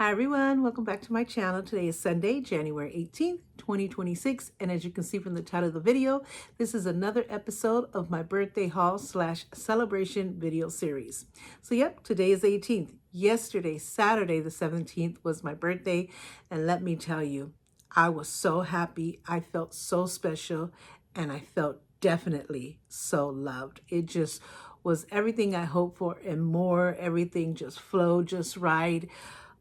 Hi everyone, welcome back to my channel. Today is Sunday, January 18th, 2026. And as you can see from the title of the video, this is another episode of my birthday haul / celebration video series. So yep, today is the 18th. Yesterday, Saturday the 17th was my birthday. And let me tell you, I was so happy. I felt so special and I felt definitely so loved. It just was everything I hoped for and more. Everything just flowed just right.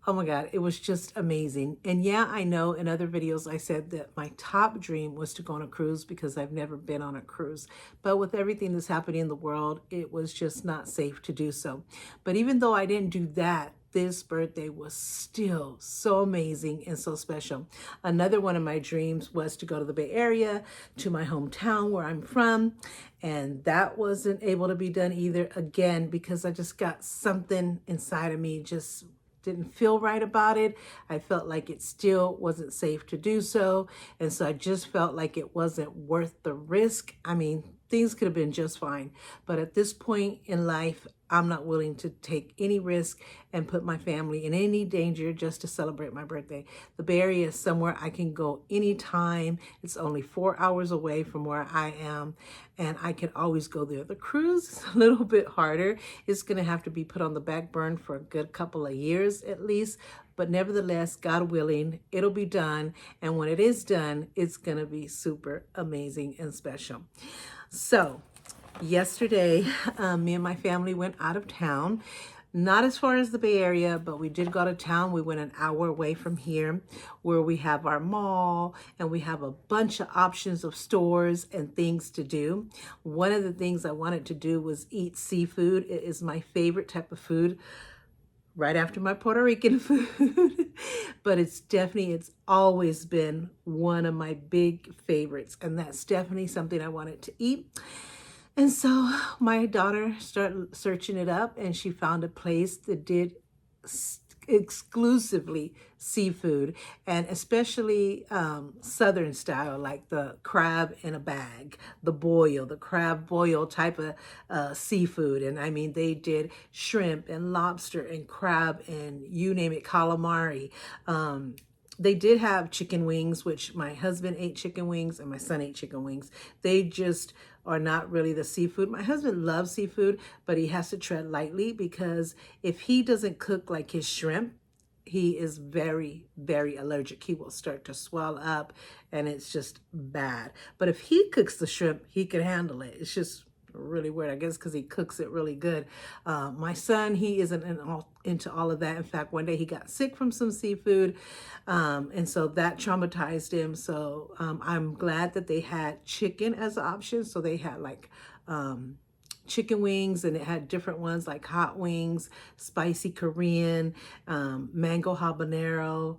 Oh my God, it was just amazing. And yeah, I know in other videos I said that my top dream was to go on a cruise because I've never been on a cruise. But with everything that's happening in the world, it was just not safe to do so. But even though I didn't do that, this birthday was still so amazing and so special. Another one of my dreams was to go to the Bay Area, to my hometown where I'm from. And that wasn't able to be done either, again, because I just got something inside of me just didn't feel right about it. I felt like it still wasn't safe to do so. And so I just felt like it wasn't worth the risk. I mean, things could have been just fine. But at this point in life, I'm not willing to take any risk and put my family in any danger just to celebrate my birthday. The Bay Area is somewhere I can go anytime. It's only 4 hours away from where I am, and I can always go there. The cruise is a little bit harder. It's going to have to be put on the back burner for a good couple of years at least. But nevertheless, God willing, it'll be done. And when it is done, it's going to be super amazing and special. So yesterday, me and my family went out of town. Not as far as the Bay Area, but we did go out of town. We went an hour away from here where we have our mall and we have a bunch of options of stores and things to do. One of the things I wanted to do was eat seafood. It is my favorite type of food, right after my Puerto Rican food. But it's always been one of my big favorites. And that's definitely something I wanted to eat. And so my daughter started searching it up and she found a place that did exclusively seafood, and especially Southern style, like the crab in a bag, the crab boil type of seafood. And I mean, they did shrimp and lobster and crab and you name it, calamari. They did have chicken wings, which my husband ate chicken wings and my son ate chicken wings. They just are not really the seafood. My husband loves seafood, but he has to tread lightly because if he doesn't cook like his shrimp, he is very, very allergic. He will start to swell up and it's just bad. But if he cooks the shrimp, he can handle it. It's just really weird, I guess, because he cooks it really good. My son, he isn't into all of that. In fact, one day he got sick from some seafood, and so that traumatized him. So I'm glad that they had chicken as an option. So they had like chicken wings, and it had different ones like hot wings, spicy Korean, mango habanero,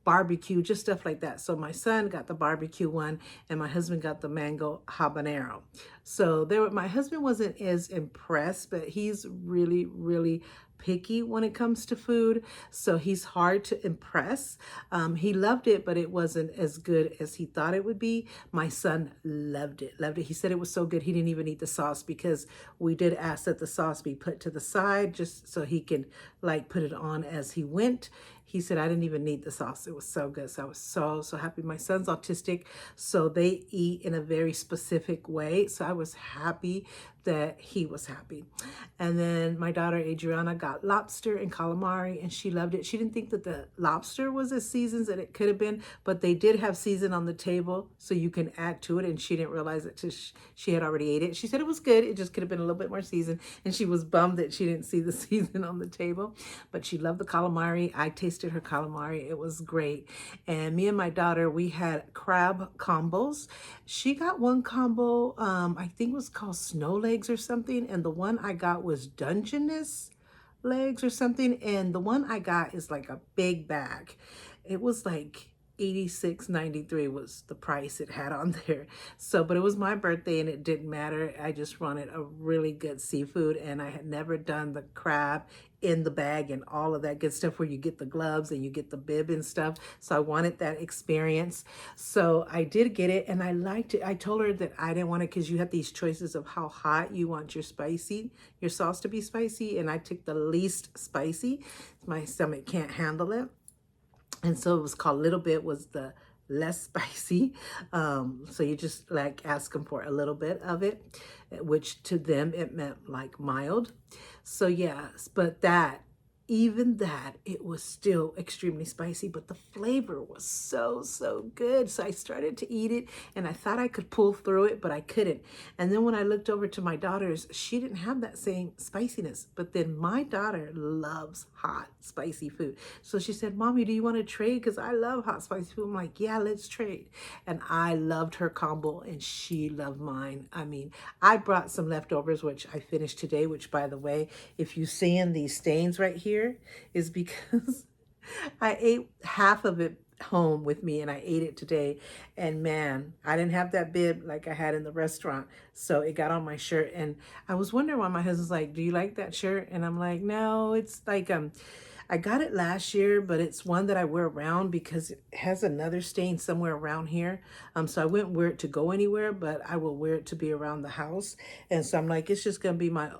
barbecue, just stuff like that. So my son got the barbecue one and my husband got the mango habanero. So my husband wasn't as impressed, but he's really, really picky when it comes to food. So he's hard to impress. He loved it, but it wasn't as good as he thought it would be. My son loved it, loved it. He said it was so good he didn't even eat the sauce because we did ask that the sauce be put to the side just so he can like put it on as he went. He said, I didn't even need the sauce. It was so good. So I was so happy. My son's autistic, so they eat in a very specific way. So I was happy that he was happy. And then my daughter Adriana got lobster and calamari and she loved it. She didn't think that the lobster was as seasoned as it could have been, but they did have season on the table so you can add to it, and she didn't realize it till she had already ate it. She said it was good. It just could have been a little bit more seasoned, and she was bummed that she didn't see the season on the table, but she loved the calamari. I tasted her calamari. It was great. And me and my daughter, we had crab combos. She got one combo, I think it was called snow legs or something, and the one I got was Dungeness legs or something, and the one I got is like a big bag. It was like $86.93 was the price it had on there. So, but it was my birthday and it didn't matter. I just wanted a really good seafood, and I had never done the crab in the bag and all of that good stuff where you get the gloves and you get the bib and stuff. So I wanted that experience. So I did get it and I liked it. I told her that I didn't want it because you have these choices of how hot you want your sauce to be spicy. And I took the least spicy. My stomach can't handle it. And so it was called Little Bit was the less spicy. So you just like ask them for a little bit of it, which to them it meant like mild. So yes, but even that, it was still extremely spicy, but the flavor was so good. So I started to eat it and I thought I could pull through it, but I couldn't. And then when I looked over to my daughter's, she didn't have that same spiciness. But then my daughter loves hot, spicy food. So she said, Mommy, do you want to trade? Because I love hot, spicy food. I'm like, yeah, let's trade. And I loved her combo and she loved mine. I mean, I brought some leftovers, which I finished today, which by the way, if you see in these stains right here, is because I ate half of it home with me and I ate it today, and man, I didn't have that bib like I had in the restaurant, so it got on my shirt. And I was wondering why. My husband's like, do you like that shirt? And I'm like, no, it's like I got it last year, but it's one that I wear around because it has another stain somewhere around here. So I wouldn't wear it to go anywhere, but I will wear it to be around the house. And so I'm like, it's just gonna be my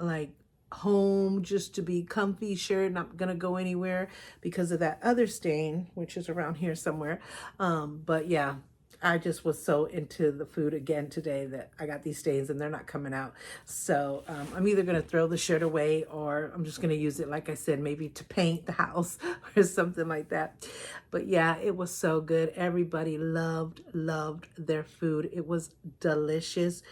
like home, just to be comfy shirt, not gonna go anywhere because of that other stain, which is around here somewhere. But yeah, I just was so into the food again today that I got these stains and they're not coming out. So I'm either going to throw the shirt away or I'm just going to use it, like I said, maybe to paint the house or something like that. But yeah, it was so good. Everybody loved their food. It was delicious.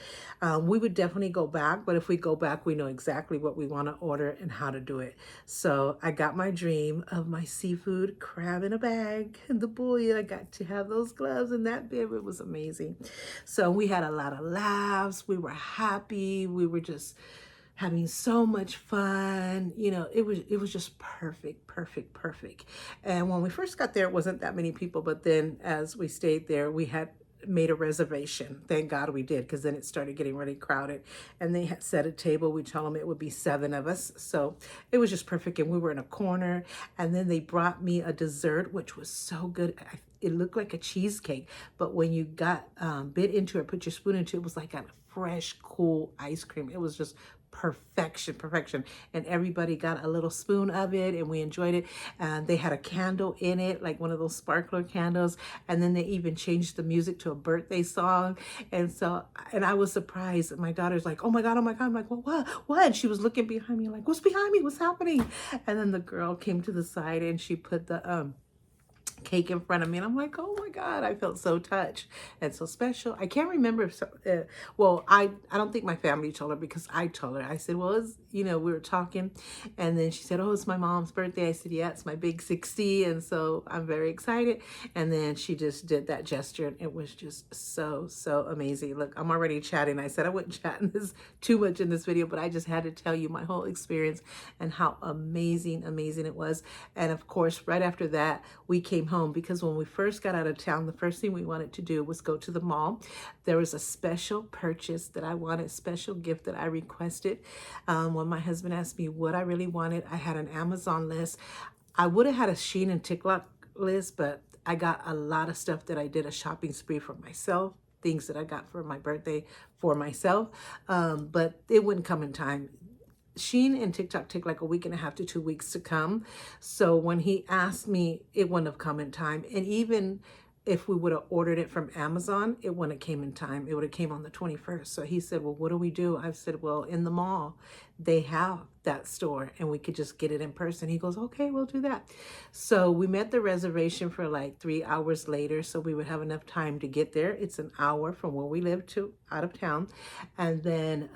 We would definitely go back, but if we go back, we know exactly what we want to order and how to do it. So I got my dream of my seafood crab in a bag. And the boy, I got to have those gloves and that bib. It was amazing. So we had a lot of laughs. We were happy. We were just having so much fun. You know, it was just perfect. And when we first got there, it wasn't that many people, but then as we stayed there, we had made a reservation. Thank God we did, because then it started getting really crowded and they had set a table. We told them it would be 7 of us. So it was just perfect. And we were in a corner, and then they brought me a dessert, which was so good. It looked like a cheesecake, but when you got bit into it, put your spoon into it, it was like a fresh, cool ice cream. It was just perfection. And everybody got a little spoon of it and we enjoyed it. And they had a candle in it, like one of those sparkler candles. And then they even changed the music to a birthday song. And I was surprised. My daughter's like, oh my God. I'm like, well, what? And she was looking behind me like, what's behind me? What's happening? And then the girl came to the side and she put the cake in front of me, and I'm like, oh my God, I felt so touched and so special. I can't remember if I don't think my family told her, because I told her. I said, well, it's, we were talking, and then she said, oh, it's my mom's birthday. I said, yeah, it's my big 60, and so I'm very excited. And then she just did that gesture, and it was just so amazing. Look, I'm already chatting. I said I wouldn't chat in this too much in this video, but I just had to tell you my whole experience and how amazing it was. And of course, right after that, we came home, because when we first got out of town, the first thing we wanted to do was go to the mall. There was a special purchase that I wanted, special gift that I requested. When my husband asked me what I really wanted, I had an Amazon list. I would have had a Shein and TikTok list, but I got a lot of stuff that I did a shopping spree for myself, things that I got for my birthday for myself, but it wouldn't come in time. Shein and TikTok take like a week and a half to 2 weeks to come. So when he asked me, it wouldn't have come in time. And even if we would have ordered it from Amazon, it wouldn't have came in time. It would have came on the 21st. So he said, well, what do we do? I said, well, in the mall, they have that store and we could just get it in person. He goes, okay, we'll do that. So we met the reservation for like 3 hours later, so we would have enough time to get there. It's an hour from where we live to out of town. And then,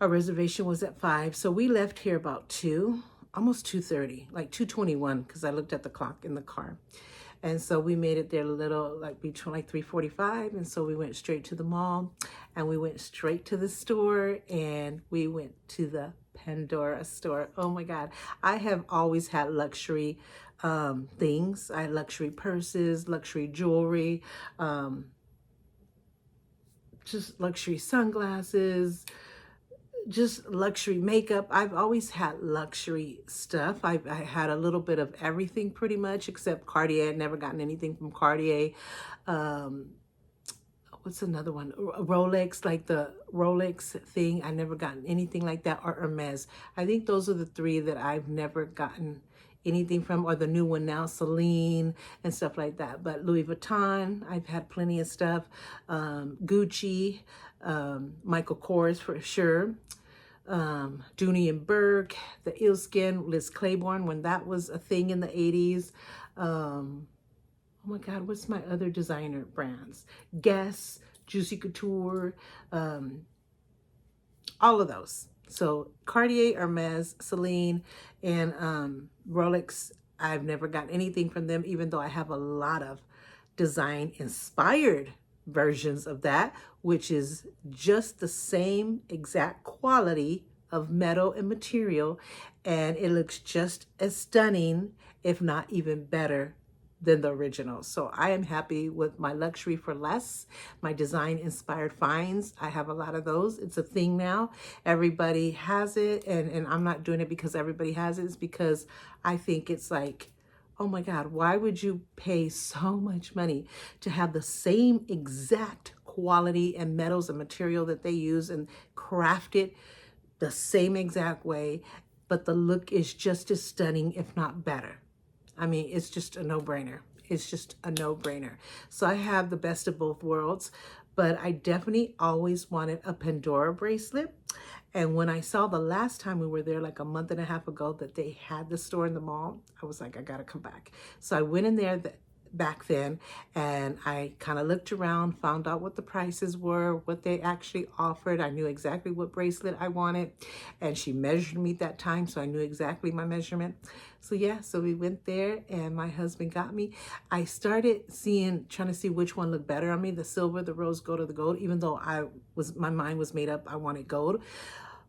our reservation was at 5. So we left here about 2, almost 2:30, like 2:21, because I looked at the clock in the car. And so we made it there a little, like between like 3:45. And so we went straight to the mall, and we went straight to the store, and we went to the Pandora store. Oh my God. I have always had luxury things. I luxury purses, luxury jewelry, just luxury sunglasses, just luxury makeup. I've always had luxury stuff. I had a little bit of everything pretty much, except Cartier. I'd never gotten anything from Cartier. Um, what's another one? Rolex, like the Rolex thing. I never gotten anything like that, or Hermes. I think those are the three that I've never gotten anything from, or the new one now, Celine and stuff like that. But Louis Vuitton, I've had plenty of stuff. Gucci, Michael Kors for sure. Dooney and Burke, the Ilskin, Liz Claiborne, when that was a thing in the 80s. Oh my God, what's my other designer brands? Guess, Juicy Couture, all of those. So Cartier, Hermes, Celine, and Rolex, I've never gotten anything from them, even though I have a lot of design inspired versions of that, which is just the same exact quality of metal and material, and it looks just as stunning, if not even better than the original. So I am happy with my luxury for less, my design inspired finds. I have a lot of those. It's a thing now. Everybody has it, and I'm not doing it because everybody has it. It's because I think it's like, oh my God, why would you pay so much money to have the same exact quality and metals and material that they use and craft it the same exact way, but the look is just as stunning, if not better? I mean, it's just a no-brainer. It's just a no-brainer. So I have the best of both worlds, but I definitely always wanted a Pandora bracelet. And when I saw the last time we were there, like a month and a half ago, that they had the store in the mall, I was like, I gotta come back. So I went in there back then, and I kind of looked around, found out what the prices were, what they actually offered. I knew exactly what bracelet I wanted, and she measured me that time, so I knew exactly my measurement. So yeah, so we went there, and my husband got me. I started trying to see which one looked better on me, the silver, the rose gold, or the gold, even though my mind was made up, I wanted gold.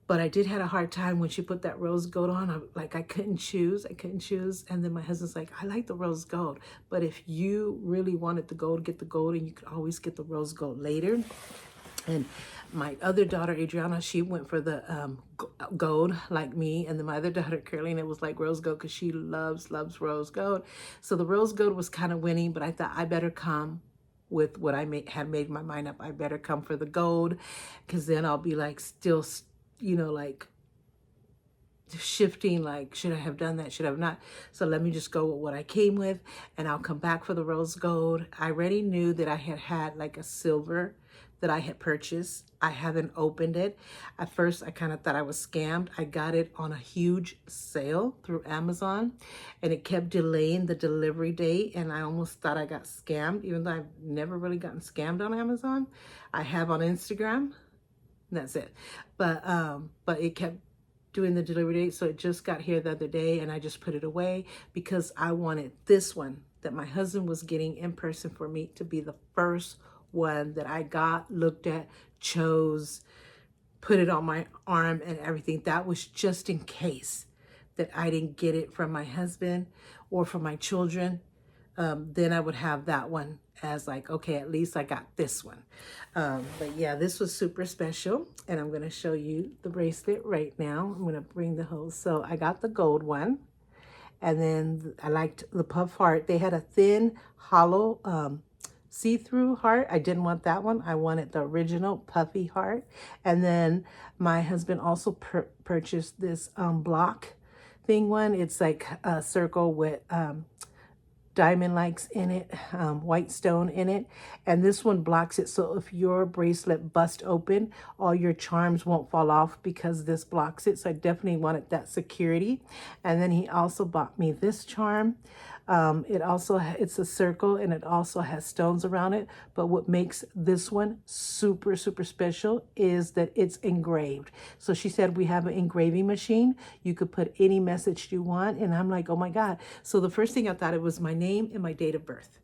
But I did have a hard time when she put that rose gold on. I couldn't choose. And then my husband's like, I like the rose gold. But if you really wanted the gold, get the gold, and you could always get the rose gold later. And my other daughter, Adriana, she went for the gold like me. And then my other daughter, Carolina, was like rose gold because she loves rose gold. So the rose gold was kind of winning, but I thought I better come with what I had made my mind up. I better come for the gold, because then I'll be like still, like shifting, like, should I have done that? Should I have not? So let me just go with what I came with, and I'll come back for the rose gold. I already knew that I had like a silver that I had purchased. I haven't opened it. At first, I kind of thought I was scammed. I got it on a huge sale through Amazon, and it kept delaying the delivery date, and I almost thought I got scammed, even though I've never really gotten scammed on Amazon. I have on Instagram. That's it. But it kept doing the delivery date, so it just got here the other day, and I just put it away because I wanted this one that my husband was getting in person for me to be the first one that I got, looked at, chose, put it on my arm and everything. That was just in case that I didn't get it from my husband or from my children. Then I would have that one as like, okay, at least I got this one. But yeah, this was super special, and I'm going to show you the bracelet right now. I'm going to bring the hose. So I got the gold one, and then I liked the puff heart. They had a thin, hollow, see-through heart. I didn't want that one. I wanted the original puffy heart. And then my husband also purchased this block thing one. It's like a circle with diamond likes in it, white stone in it, and this one blocks it, so if your bracelet busts open, all your charms won't fall off because this blocks it. So I definitely wanted that security. And then he also bought me this charm. It's a circle, and it also has stones around it, but what makes this one super special is that it's engraved. So she said, we have an engraving machine, you could put any message you want. And I'm like, oh my God. So the first thing I thought, it was my name and my date of birth.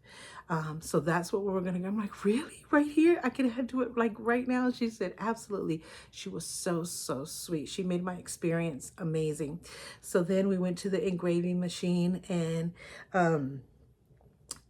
So that's what we're gonna go. I'm like, really? Right here? I can do it like right now? She said, absolutely. She was so, so sweet. She made my experience amazing. So then we went to the engraving machine, and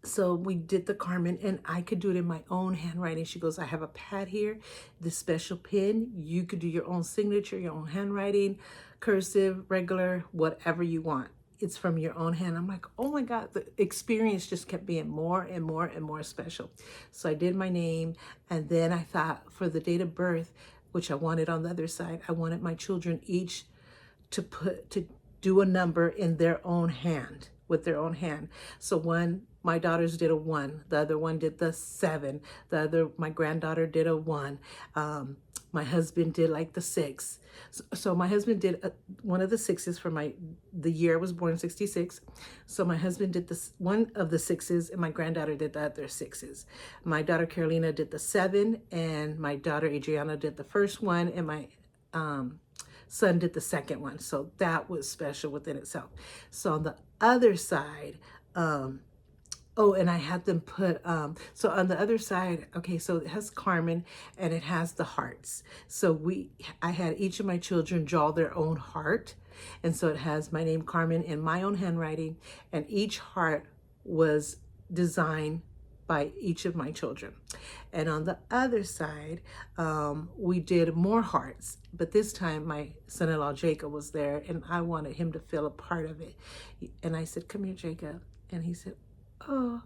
so we did the Carmen, and I could do it in my own handwriting. She goes, I have a pad here, this special pen. You could do your own signature, your own handwriting, cursive, regular, whatever you want. It's from your own hand. I'm like, oh my God, the experience just kept being more and more and more special. So I did my name, and then I thought for the date of birth, which I wanted on the other side, I wanted my children each to do a number in their own hand, with their own hand. So my daughters did a 1, the other one did the 7, my granddaughter did a 1. My husband did like the 6. So my husband did one of the 6s for the year I was born, 66. So my husband did one of the 6s, and my granddaughter did the other 6s. My daughter Carolina did the 7, and my daughter Adriana did the first one, and my son did the second one. So that was special within itself. So on the other side, oh, and I had them put, so on the other side, okay, so it has Carmen and it has the hearts. So I had each of my children draw their own heart. And so it has my name, Carmen, in my own handwriting, and each heart was designed by each of my children. And on the other side, we did more hearts, but this time my son-in-law Jacob was there, and I wanted him to feel a part of it. And I said, come here, Jacob. And he said, oh.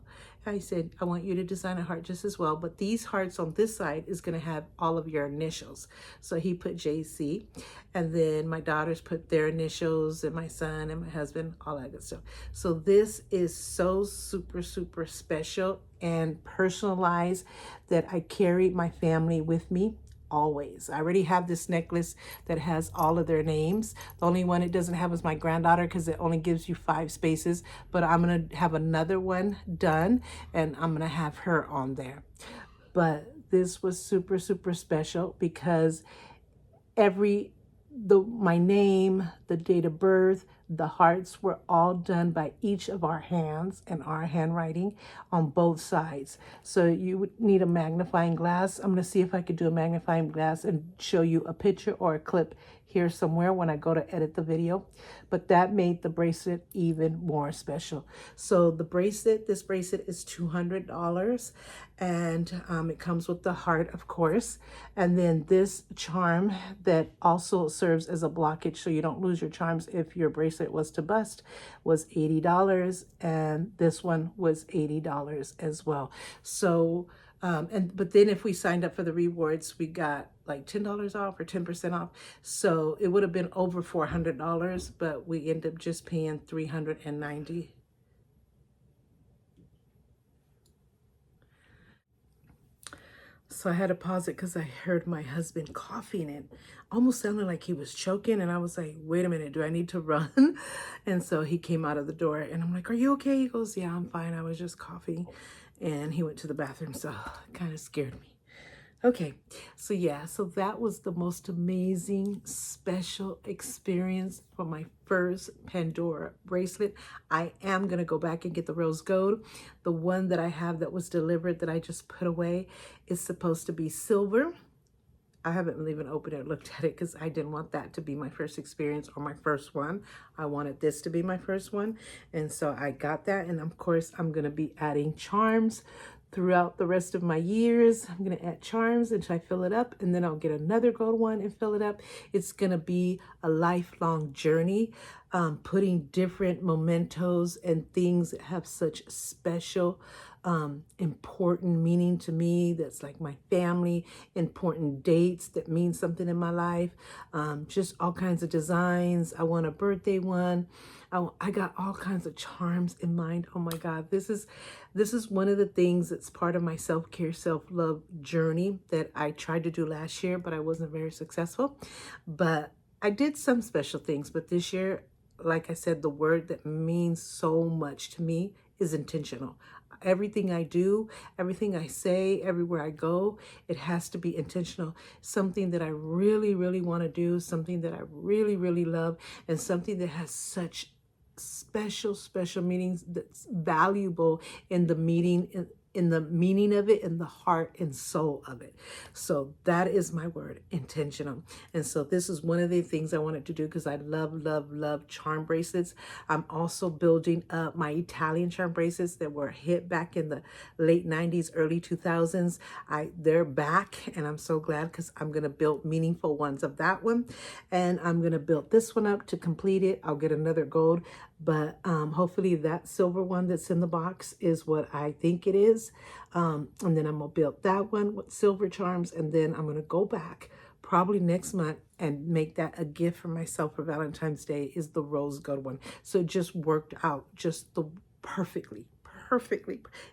I said, I want you to design a heart just as well, but these hearts on this side is going to have all of your initials. So he put JC, and then my daughters put their initials, and my son and my husband, all that good stuff. So this is so super, super special and personalized that I carry my family with me always. I already have this necklace that has all of their names. The only one it doesn't have is my granddaughter, because it only gives you 5 spaces, but I'm going to have another one done, and I'm going to have her on there. But this was super, super special because my name, the date of birth, the hearts were all done by each of our hands and our handwriting on both sides. So you would need a magnifying glass. I'm going to see if I could do a magnifying glass and show you a picture or a clip here somewhere when I go to edit the video. But that made the bracelet even more special. So this bracelet is $200, and it comes with the heart, of course. And then this charm that also serves as a blockage so you don't lose your charms if your bracelet was to bust was $80, and this one was $80 as well. So but then if we signed up for the rewards, we got like $10 off or 10% off. So it would have been over $400, but we ended up just paying $390. So I had to pause it because I heard my husband coughing and almost sounded like he was choking. And I was like, wait a minute, do I need to run? And so he came out of the door, and I'm like, are you okay? He goes, yeah, I'm fine. I was just coughing. And he went to the bathroom, so it kind of scared me. Okay, so yeah, so that was the most amazing, special experience for my first Pandora bracelet. I am going to go back and get the rose gold. The one that I have that was delivered that I just put away is supposed to be silver. I haven't even opened it or looked at it because I didn't want that to be my first experience or my first one. I wanted this to be my first one. And so I got that. And of course, I'm going to be adding charms throughout the rest of my years. I'm going to add charms until I fill it up. And then I'll get another gold one and fill it up. It's going to be a lifelong journey, putting different mementos and things that have such special important meaning to me. That's like my family, important dates that mean something in my life, just all kinds of designs. I want a birthday one. I got all kinds of charms in mind. Oh my God, this is one of the things that's part of my self-care, self-love journey that I tried to do last year, but I wasn't very successful. But I did some special things, but this year, like I said, the word that means so much to me is intentional. Everything I do, everything I say, everywhere I go, it has to be intentional. Something that I really, really want to do, something that I really, really love, and something that has such special, special meanings that's valuable in the meeting in the meaning of it, in the heart and soul of it. So that is my word, intentional. And so this is one of the things I wanted to do because I love, love, love charm bracelets. I'm also building up my Italian charm bracelets that were hit back in the late 90s, early 2000s. They're back, and I'm so glad because I'm going to build meaningful ones of that one. And I'm going to build this one up to complete it. I'll get another gold, but hopefully that silver one that's in the box is what I think it is. And then I'm going to build that one with silver charms, and then I'm going to go back probably next month and make that a gift for myself for Valentine's Day, is the rose gold one. So it just worked out just the perfectly.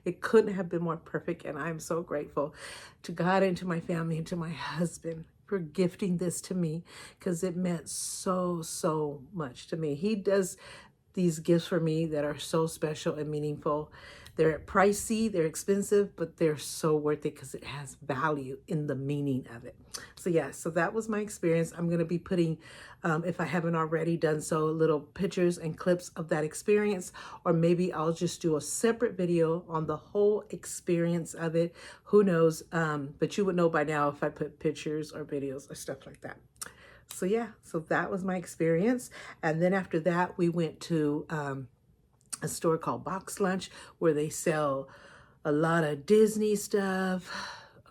It couldn't have been more perfect, and I'm so grateful to God and to my family and to my husband for gifting this to me, because it meant so much to me. He does these gifts for me that are so special and meaningful. They're pricey, they're expensive, but they're so worth it because it has value in the meaning of it. So yeah, so that was my experience. I'm going to be putting, if I haven't already done so, little pictures and clips of that experience, or maybe I'll just do a separate video on the whole experience of it. Who knows? But you would know by now if I put pictures or videos or stuff like that. So yeah, so that was my experience. And then after that, we went to a store called Box Lunch, where they sell a lot of Disney stuff.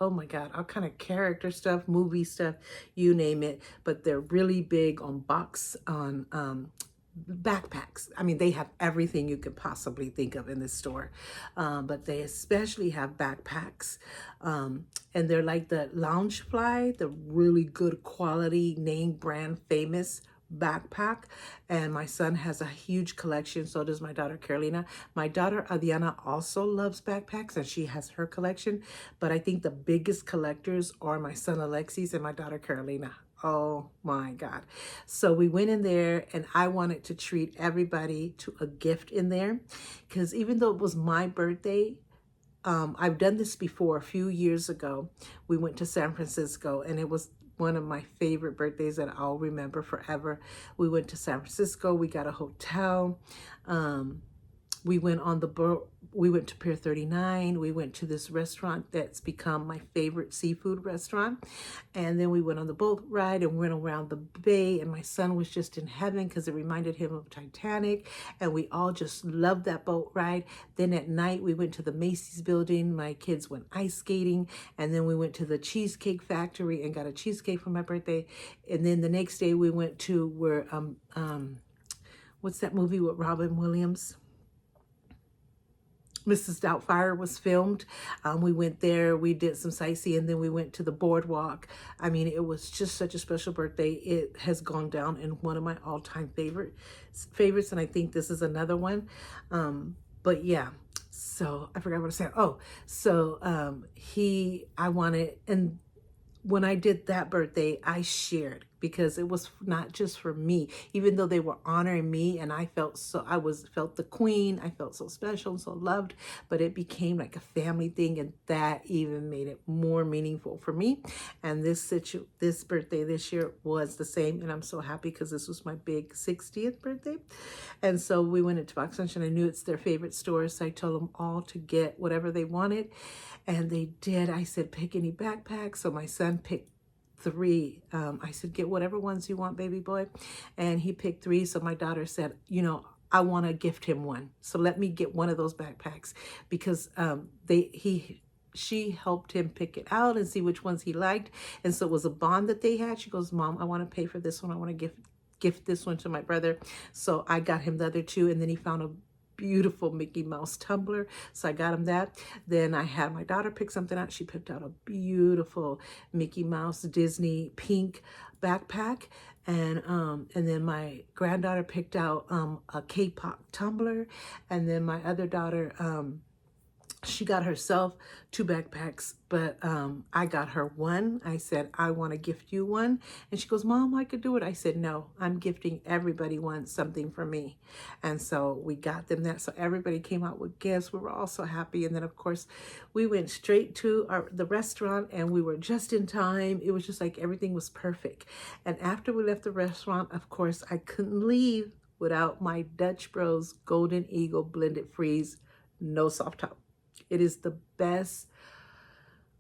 Oh my God, all kind of character stuff, movie stuff, you name it. But they're really big on backpacks. I mean, they have everything you could possibly think of in this store, but they especially have backpacks, and they're like the Loungefly, the really good quality name brand famous backpack. And my son has a huge collection, so does my daughter Carolina. My daughter Adriana also loves backpacks, and she has her collection, but I think the biggest collectors are my son Alexis and my daughter Carolina. Oh my God. So we went in there, and I wanted to treat everybody to a gift in there, because even though it was my birthday, I've done this before a few years ago. We went to San Francisco, and it was one of my favorite birthdays that I'll remember forever. We went to San Francisco, we got a hotel. We went on the boat. We went to Pier 39. We went to this restaurant that's become my favorite seafood restaurant. And then we went on the boat ride and went around the bay. And my son was just in heaven because it reminded him of Titanic. And we all just loved that boat ride. Then at night, we went to the Macy's building. My kids went ice skating. And then we went to the Cheesecake Factory and got a cheesecake for my birthday. And then the next day, we went to where, what's that movie with Robin Williams? Mrs. Doubtfire was filmed. We went there, we did some sightseeing, and then we went to the boardwalk. I mean, it was just such a special birthday. It has gone down in one of my all-time favorites, and I think this is another one. But yeah, so I forgot what I said. Oh, so and when I did that birthday, I shared, because it was not just for me, even though they were honoring me, and I felt the queen. I felt so special and so loved, but it became like a family thing, and that even made it more meaningful for me. And this birthday this year was the same, and I'm so happy because this was my big 60th birthday. And so we went into Box Lunch, and I knew it's their favorite store, so I told them all to get whatever they wanted, and they did. I said, pick any backpack. So my son picked 3. I said, get whatever ones you want, baby boy. And he picked 3. So my daughter said, I want to gift him one. So let me get one of those backpacks, because she helped him pick it out and see which ones he liked. And so it was a bond that they had. She goes, Mom, I want to pay for this one. I want to gift this one to my brother. So I got him the other 2. And then he found a beautiful Mickey Mouse tumbler, so I got him that. Then I had my daughter pick something out. She picked out a beautiful Mickey Mouse Disney pink backpack, and then my granddaughter picked out a K-pop tumbler, and then my other daughter, she got herself 2 backpacks, but I got her one. I said, I want to gift you one. And she goes, Mom, I could do it. I said, no, I'm gifting everybody one, something for me. And so we got them that. So everybody came out with gifts. We were all so happy. And then, of course, we went straight to the restaurant, and we were just in time. It was just like everything was perfect. And after we left the restaurant, of course, I couldn't leave without my Dutch Bros Golden Eagle Blended Freeze, no soft top. It is the best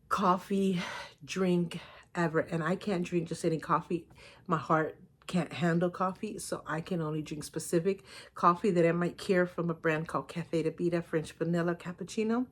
coffee drink ever. And I can't drink just any coffee. My heart can't handle coffee, so I can only drink specific coffee that I might care from a brand called Cafe de Beta French Vanilla Cappuccino,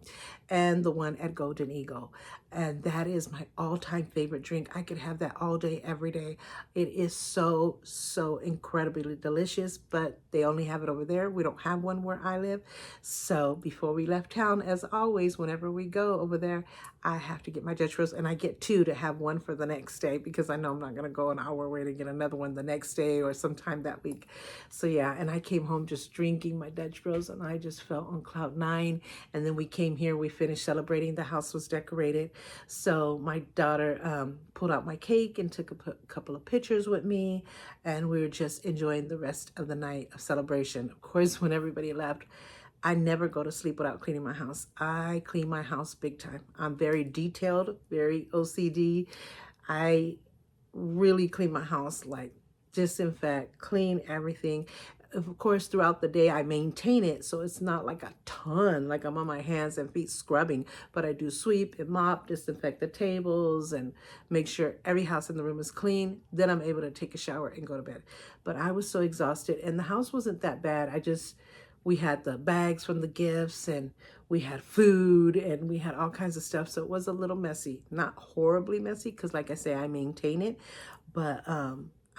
and the one at Golden Eagle. And that is my all-time favorite drink. I could have that all day, every day. It is so, so incredibly delicious, but they only have it over there. We don't have one where I live. So before we left town, as always, whenever we go over there, I have to get my Dutch Bros, and I get two to have one for the next day because I know I'm not going to go an hour away to get another one the next day or sometime that week. So yeah, and I came home just drinking my Dutch Bros, and I just felt on cloud nine. And then we came here, we finished celebrating. The house was decorated. So my daughter pulled out my cake and took a couple of pictures with me, and we were just enjoying the rest of the night of celebration. Of course, when everybody left, I never go to sleep without cleaning my house. I clean my house big time. I'm very detailed, very OCD. I really clean my house, like disinfect, clean everything. Of course, throughout the day, I maintain it, so it's not like a ton, like I'm on my hands and feet scrubbing, but I do sweep and mop, disinfect the tables, and make sure every house in the room is clean. Then I'm able to take a shower and go to bed. But I was so exhausted, and the house wasn't that bad. We had the bags from the gifts, and we had food, and we had all kinds of stuff. So it was a little messy, not horribly messy, because like I say, I maintain it, but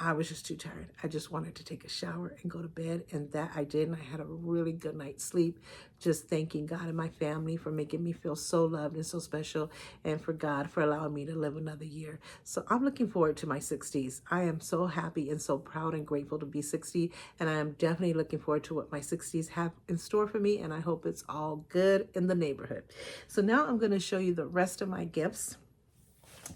I was just too tired. I just wanted to take a shower and go to bed, and that I did, and I had a really good night's sleep, just thanking God and my family for making me feel so loved and so special, and for God for allowing me to live another year. So I'm looking forward to my 60s. I am so happy and so proud and grateful to be 60, and I am definitely looking forward to what my 60s have in store for me, and I hope it's all good in the neighborhood. So now I'm going to show you the rest of my gifts,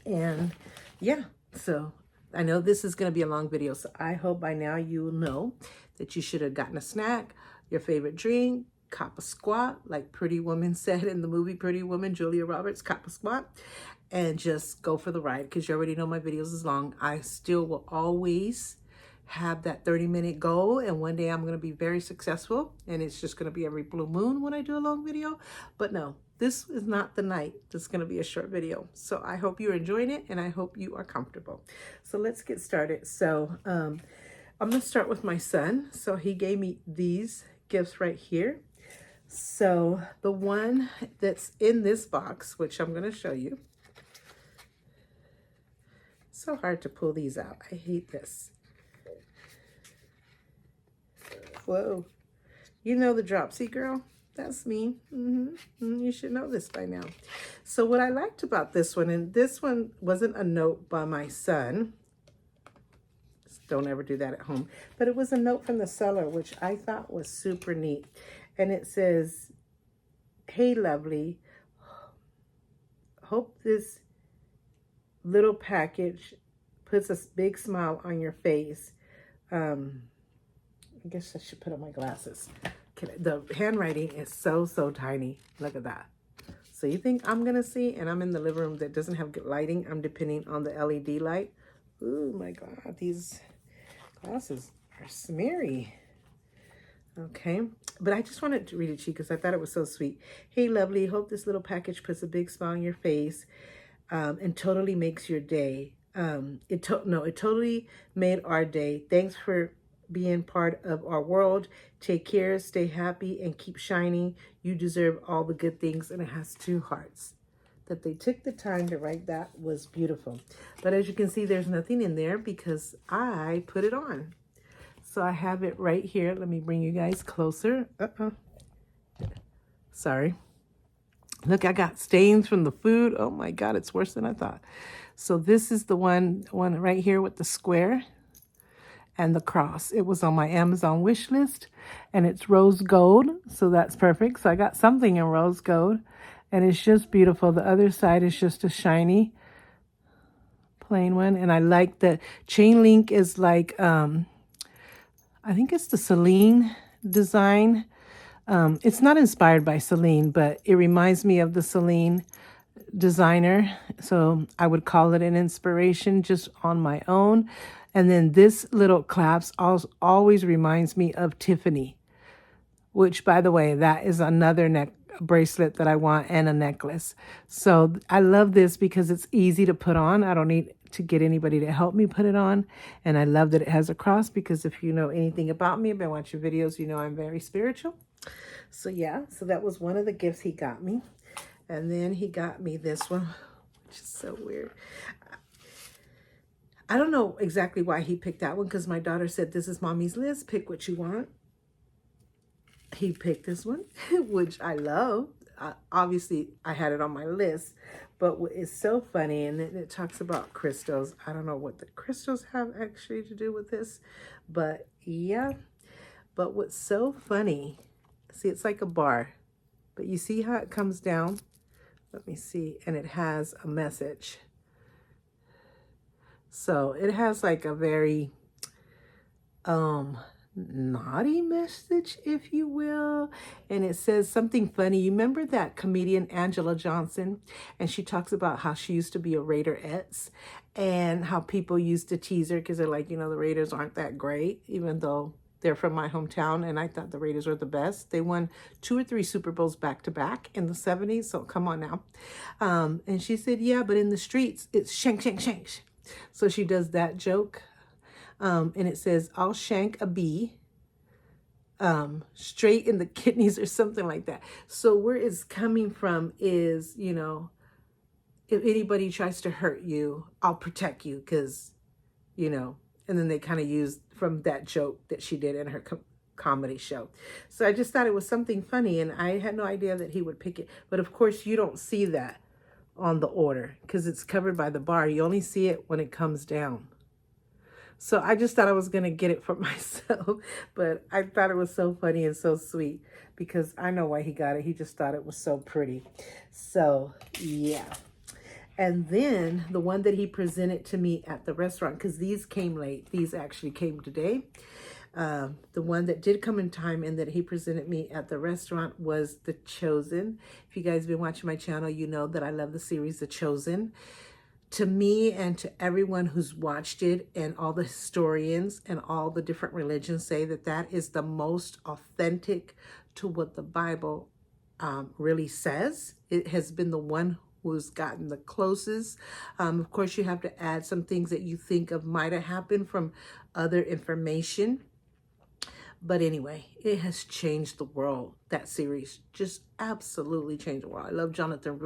and yeah, so I know this is going to be a long video, so I hope by now you will know that you should have gotten a snack, your favorite drink, cop a squat, like Pretty Woman said in the movie Pretty Woman, Julia Roberts, cop a squat, and just go for the ride, because you already know my videos is long. I still will always have that 30-minute goal, and one day I'm going to be very successful, and it's just going to be every blue moon when I do a long video. But no, this is not the night. This is going to be a short video. So I hope you're enjoying it, and I hope you are comfortable. So let's get started. So I'm going to start with my son. So he gave me these gifts right here. So the one that's in this box, which I'm going to show you. It's so hard to pull these out. I hate this. Whoa. You know the Dropsy girl? That's me. You should know this by now. So what I liked about this one, and this one wasn't a note by my son. Don't ever do that at home. But it was a note from the seller, which I thought was super neat. And it says, "Hey, lovely. Hope this little package puts a big smile on your face." I guess I should put on my glasses. The handwriting is so, so tiny. Look at that. So you think I'm going to see? And I'm in the living room that doesn't have good lighting. I'm depending on the LED light. Oh my God, these glasses are smeary. Okay, but I just wanted to read it to you because I thought it was so sweet. "Hey, lovely. Hope this little package puts a big smile on your face and totally makes your day. It totally made our day. Thanks for being part of our world. Take care, stay happy, and keep shining. You deserve all the good things." And it has 2 hearts. That they took the time to write that was beautiful. But as you can see, there's nothing in there because I put it on. So I have it right here. Let me bring you guys closer. Sorry. Look, I got stains from the food. Oh my God, it's worse than I thought. So this is the one right here with the square and the cross. It was on my Amazon wish list, and it's rose gold, so that's perfect. So I got something in rose gold, and it's just beautiful. The other side is just a shiny plain one, and I like the chain link is like I think it's the Celine design. It's not inspired by Celine, but it reminds me of the Celine designer, so I would call it an inspiration just on my own. And then this little clasp always reminds me of Tiffany, which, by the way, that is another bracelet that I want and a necklace. So I love this because it's easy to put on. I don't need to get anybody to help me put it on. And I love that it has a cross, because if you know anything about me, been watching videos, you know I'm very spiritual. So yeah, so that was one of the gifts he got me. And then he got me this one, which is so weird. I don't know exactly why he picked that one, because my daughter said, this is mommy's list, pick what you want. He picked this one, which I love. Obviously, I had it on my list, but it's so funny, and it talks about crystals. I don't know what the crystals have actually to do with this, but yeah. But what's so funny, see, it's like a bar, but you see how it comes down? Let me see, and it has a message. So it has like a very naughty message, if you will, and it says something funny. You remember that comedian Angela Johnson, and she talks about how she used to be a Raiderette and how people used to tease her because they're like, you know, the Raiders aren't that great, even though they're from my hometown, and I thought the Raiders were the best. They won 2 or 3 Super Bowls back to back in the 70s, so come on now. And she said, yeah, but in the streets it's shank, shank, shank. So she does that joke. And it says, I'll shank a bee straight in the kidneys or something like that. So where it's coming from is, you know, if anybody tries to hurt you, I'll protect you, because, you know, and then they kind of used from that joke that she did in her comedy show. So I just thought it was something funny, and I had no idea that he would pick it. But of course, you don't see that on the order because it's covered by the bar. You only see it when it comes down. So I just thought I was going to get it for myself, but I thought it was so funny and so sweet, because I know why he got it. He just thought it was so pretty. So yeah. And then the one that he presented to me at the restaurant, because these came late. These actually came today. The one that did come in time and that he presented me at the restaurant was The Chosen. If you guys have been watching my channel, you know that I love the series The Chosen. To me and to everyone who's watched it, and all the historians and all the different religions say that that is the most authentic to what the Bible really says. It has been the one who's gotten the closest. Of course, you have to add some things that you think of might have happened from other information. But anyway, it has changed the world. That series just absolutely changed the world. I love Jonathan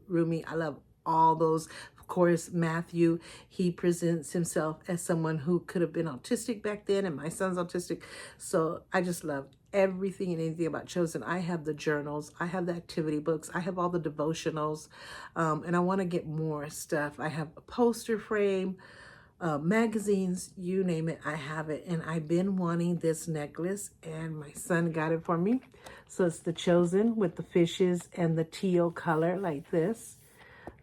Rumi. I love all those. Of course, Matthew, he presents himself as someone who could have been autistic back then, and my son's autistic. So I just love everything and anything about Chosen. I have the journals, I have the activity books, I have all the devotionals, and I want to get more stuff. I have a poster frame, magazines, you name it, I have it. And I've been wanting this necklace, and my son got it for me. So it's The Chosen with the fishes and the teal color like this.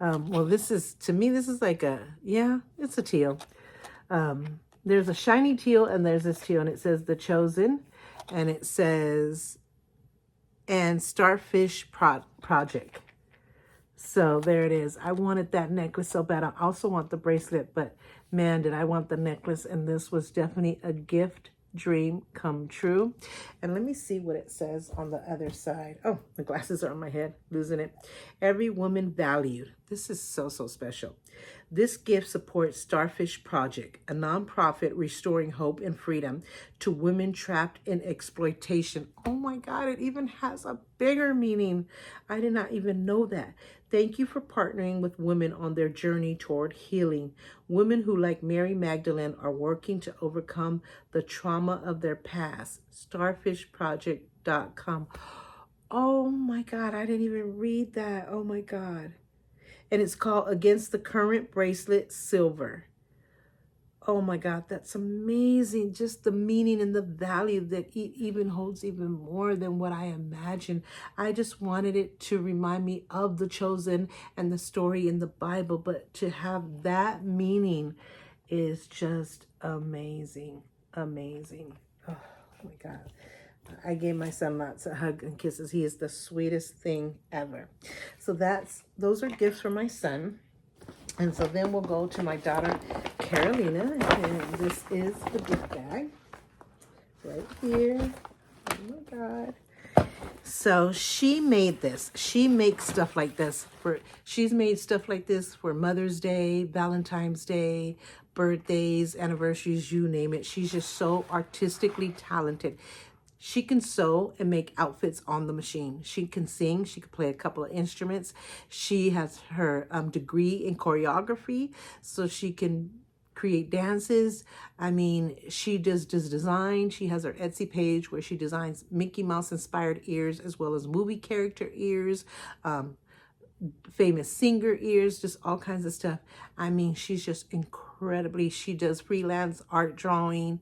Well, this is, to me, this is like a, yeah, it's a teal. There's a shiny teal and there's this teal, and it says The Chosen, and it says, and Starfish Project. So there it is. I wanted that necklace so bad. I also want the bracelet, but man, did I want the necklace, and this was definitely a gift dream come true. And let me see what it says on the other side. Oh, the glasses are on my head, losing it. Every woman valued. This is so, so special. This gift supports Starfish Project, a nonprofit restoring hope and freedom to women trapped in exploitation. Oh my God, it even has a bigger meaning. I did not even know that. Thank you for partnering with women on their journey toward healing. Women who, like Mary Magdalene, are working to overcome the trauma of their past. Starfishproject.com. Oh my God, I didn't even read that. Oh my God. And it's called Against the Current Bracelet Silver. Oh my God, that's amazing. Just the meaning and the value that it even holds even more than what I imagined. I just wanted it to remind me of The Chosen and the story in the Bible, but to have that meaning is just amazing. Amazing. Oh my God. I gave my son lots of hugs and kisses. He is the sweetest thing ever. So those are gifts for my son. And so then we'll go to my daughter, Carolina. And this is the gift bag right here. Oh my God. So she made this. She makes stuff like this she's made stuff like this for Mother's Day, Valentine's Day, birthdays, anniversaries, you name it. She's just so artistically talented. She can sew and make outfits on the machine. She can sing. She can play a couple of instruments. She has her degree in choreography, so she can create dances. I mean, she does design. She has her Etsy page where she designs Mickey Mouse inspired ears as well as movie character ears, famous singer ears, just all kinds of stuff. I mean, she's just incredibly, she does freelance art drawing.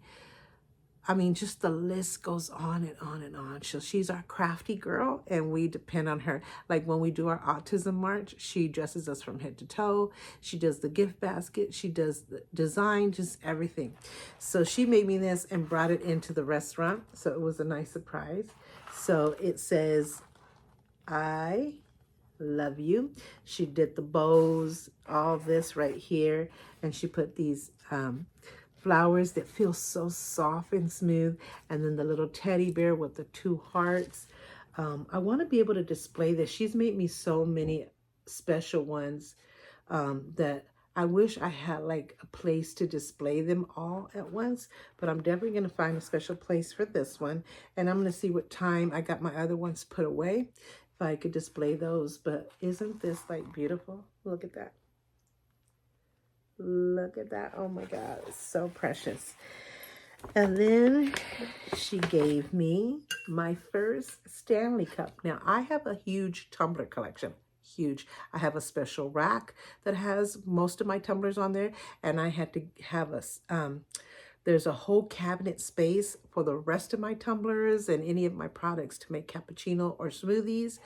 I mean, just the list goes on and on and on. So she's our crafty girl, and we depend on her. Like when we do our autism march, she dresses us from head to toe. She does the gift basket. She does the design, just everything. So she made me this and brought it into the restaurant. So it was a nice surprise. So it says, I love you. She did the bows, all this right here. And she put these flowers that feel so soft and smooth, and then the little teddy bear with the 2 hearts. I want to be able to display this. She's made me so many special ones that I wish I had like a place to display them all at once, but I'm definitely going to find a special place for this one, and I'm going to see what time I got my other ones put away if I could display those. But isn't this like beautiful? Look at that. Look at that. Oh my God, it's so precious. And then she gave me my first Stanley Cup. Now, I have a huge tumbler collection. Huge. I have a special rack that has most of my tumblers on there, and I had to have there's a whole cabinet space for the rest of my tumblers and any of my products to make cappuccino or smoothies.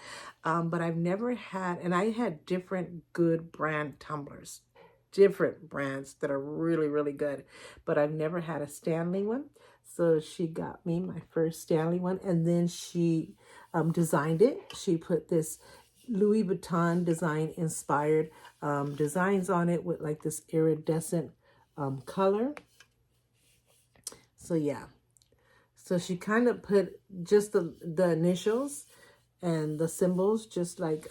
But I've never had, and I had different good brand tumblers, different brands that are really, really good, but I've never had a Stanley one. So she got me my first Stanley one, and then she designed it. She put this Louis Vuitton design inspired designs on it with like this iridescent color. So yeah, so she kind of put just the initials and the symbols, just like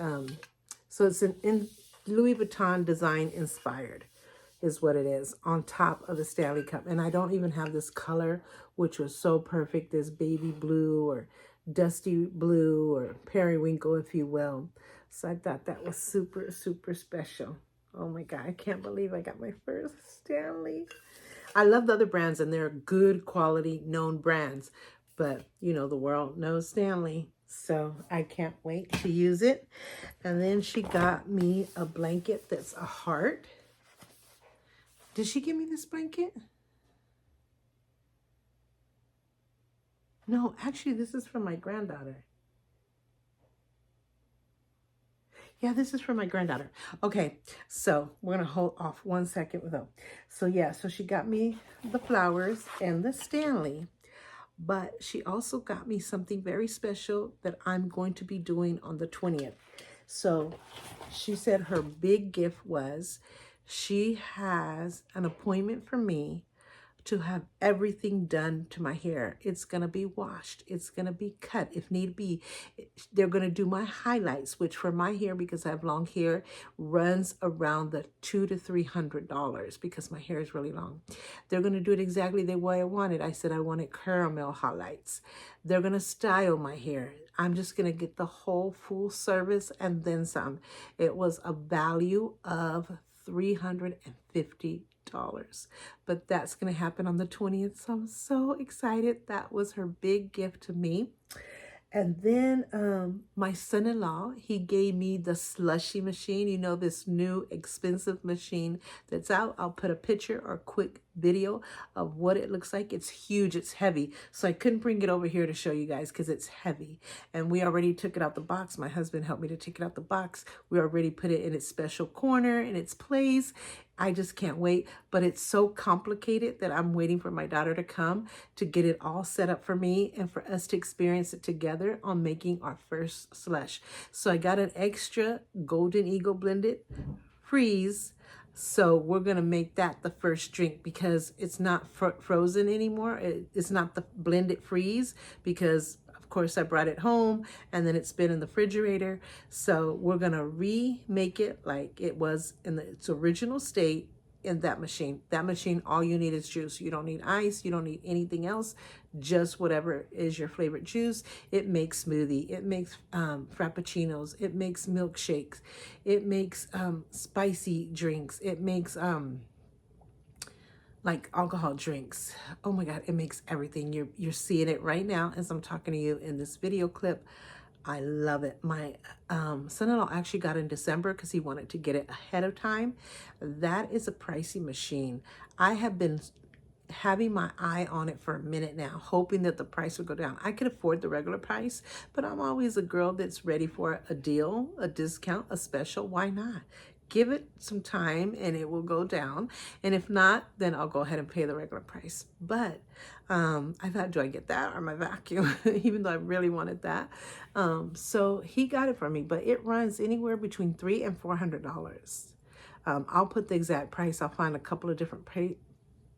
so it's in Louis Vuitton design inspired is what it is, on top of the Stanley Cup. And I don't even have this color, which was so perfect, this baby blue or dusty blue or periwinkle, if you will. So I thought that was super, super special. Oh my God, I can't believe I got my first Stanley. I love the other brands, and they're good quality known brands, but you know, the world knows Stanley. So I can't wait to use it. And then she got me a blanket that's a heart. Did she give me this blanket? No, actually, this is from my granddaughter. Yeah, this is from my granddaughter. Okay, so we're going to hold off 1 second with them. So yeah, so she got me the flowers and the Stanley. But she also got me something very special that I'm going to be doing on the 20th. So she said her big gift was she has an appointment for me to have everything done to my hair. It's going to be washed. It's going to be cut if need be. They're going to do my highlights, which for my hair, because I have long hair, runs around the $200 to $300 because my hair is really long. They're going to do it exactly the way I want it. I said I wanted caramel highlights. They're going to style my hair. I'm just going to get the whole full service and then some. It was a value of $350. But that's going to happen on the 20th. So I'm so excited. That was her big gift to me. And then my son-in-law, he gave me the slushy machine. You know, this new expensive machine that's out. I'll put a picture or a quick video of what it looks like. It's huge. It's heavy. So I couldn't bring it over here to show you guys because it's heavy. And we already took it out the box. My husband helped me to take it out the box. We already put it in its special corner, in its place. I just can't wait. But it's so complicated that I'm waiting for my daughter to come to get it all set up for me and for us to experience it together on making our first slush. So I got an extra Golden Eagle blended freeze. So we're going to make that the first drink because it's not frozen anymore. It's not the blended freeze because, of of course, I brought it home and then it's been in the refrigerator. So we're going to remake it like it was in its original state in that machine. That machine, all you need is juice. You don't need ice. You don't need anything else. Just whatever is your favorite juice. It makes smoothie. It makes frappuccinos. It makes milkshakes. It makes spicy drinks. It makes like alcohol drinks. Oh my God, it makes everything. You're seeing it right now as I'm talking to you in this video clip. I love it. My son-in-law actually got in December because he wanted to get it ahead of time. That is a pricey machine. I have been having my eye on it for a minute now, hoping that the price would go down. I could afford the regular price, but I'm always a girl that's ready for a deal, a discount, a special. Why not? Give it some time and it will go down. And if not, then I'll go ahead and pay the regular price. But I thought, do I get that or my vacuum? Even though I really wanted that. So he got it for me, but it runs anywhere between $300 and $400. I'll put the exact price. I'll find a couple of different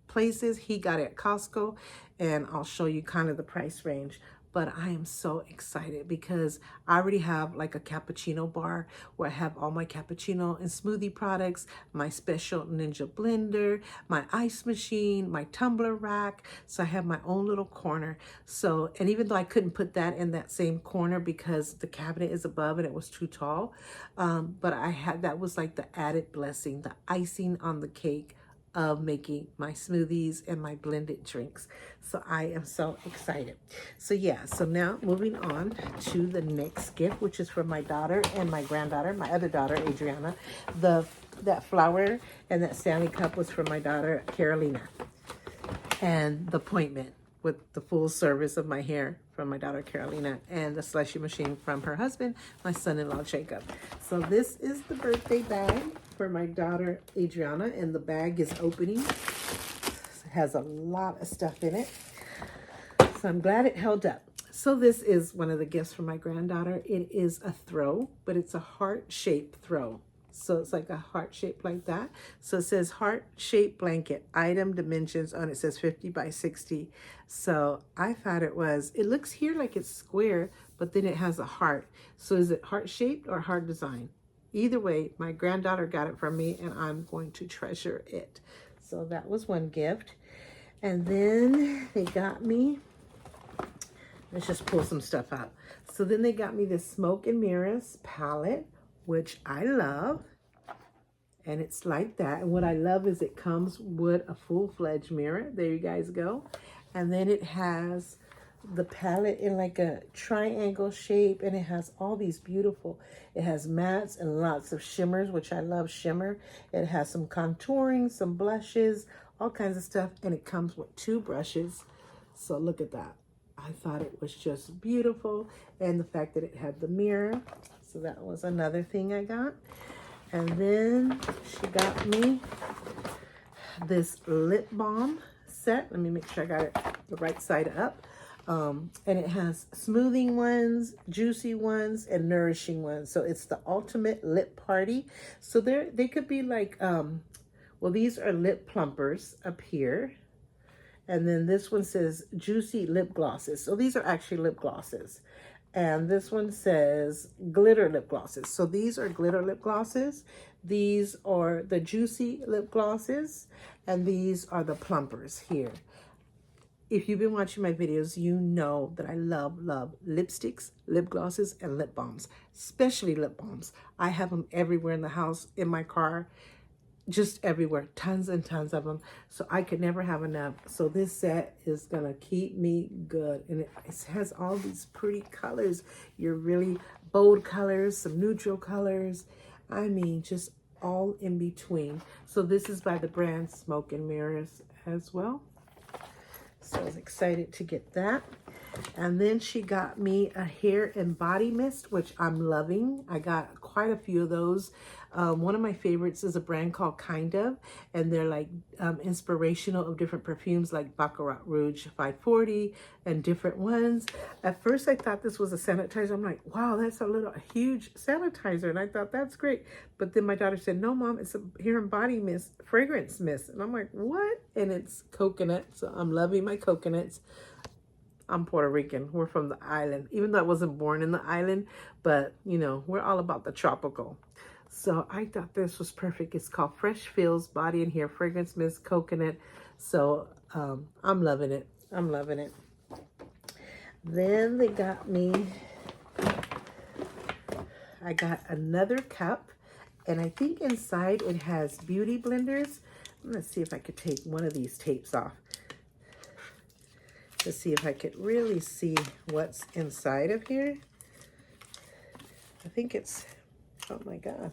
places. He got it at Costco, and I'll show you kind of the price range. But I am so excited because I already have like a cappuccino bar where I have all my cappuccino and smoothie products, my special Ninja blender, my ice machine, my tumbler rack. So I have my own little corner. So, and even though I couldn't put that in that same corner because the cabinet is above and it was too tall, but I had, that was like the added blessing, the icing on the cake of making my smoothies and my blended drinks. So I am so excited. So yeah, so now moving on to the next gift, which is for my daughter and my granddaughter, my other daughter, Adriana. That flower and that Stanley cup was for my daughter, Carolina. And the appointment with the full service of my hair from my daughter, Carolina, and the slushy machine from her husband, my son-in-law, Jacob. So this is the birthday bag for my daughter, Adriana, and the bag is opening. It has a lot of stuff in it. So I'm glad it held up. So this is one of the gifts from my granddaughter. It is a throw, but it's a heart-shaped throw. So it's like a heart shape like that. So it says heart shaped blanket, item dimensions on it says 50 by 60. So I thought it looks here like it's square, but then it has a heart. So is it heart shaped or heart design? Either way, my granddaughter got it from me and I'm going to treasure it. So that was one gift. And then they got me, let's just pull some stuff out. So then they got me this Smoke and Mirrors palette, which I love, and it's like that. And what I love is it comes with a full-fledged mirror. There you guys go. And then it has the palette in like a triangle shape, and it has all these beautiful, it has mattes and lots of shimmers, which I love shimmer. It has some contouring, some blushes, all kinds of stuff, and it comes with 2 brushes. So look at that. I thought it was just beautiful, and the fact that it had the mirror. So that was another thing I got. And then she got me this lip balm set. Let me make sure I got it the right side up. And it has smoothing ones, juicy ones, and nourishing ones. So it's the ultimate lip party. So they could be like, well, these are lip plumpers up here. And then this one says juicy lip glosses. So these are actually lip glosses. And this one says glitter lip glosses. So these are glitter lip glosses. These are the juicy lip glosses. And these are the plumpers here. If you've been watching my videos, you know that I love lipsticks, lip glosses, and lip balms. Especially lip balms. I have them everywhere in the house, in my car. Just everywhere, tons and tons of them. So I could never have enough. So this set is gonna keep me good. And it has all these pretty colors. Your really bold colors, some neutral colors. I mean, just all in between. So this is by the brand Smoke and Mirrors as well. So I was excited to get that. And then she got me a hair and body mist, which I'm loving. I got quite a few of those. One of my favorites is a brand called Kind Of, and they're like inspirational of different perfumes like Baccarat Rouge 540 and different ones. At first I thought this was a sanitizer. I'm like, wow, that's a huge sanitizer. And I thought that's great. But then my daughter said, no, Mom, it's a hair and body mist, fragrance mist. And I'm like, what? And it's coconut. So I'm loving my coconuts. I'm Puerto Rican. We're from the island. Even though I wasn't born in the island, but you know, we're all about the tropical. So I thought this was perfect. It's called Fresh Feels Body and Hair Fragrance Mist Coconut. So I'm loving it. I'm loving it. Then they got me, I got another cup, and I think inside it has beauty blenders. Let's see if I could take one of these tapes off to see if I could really see what's inside of here. I think it's, oh my God,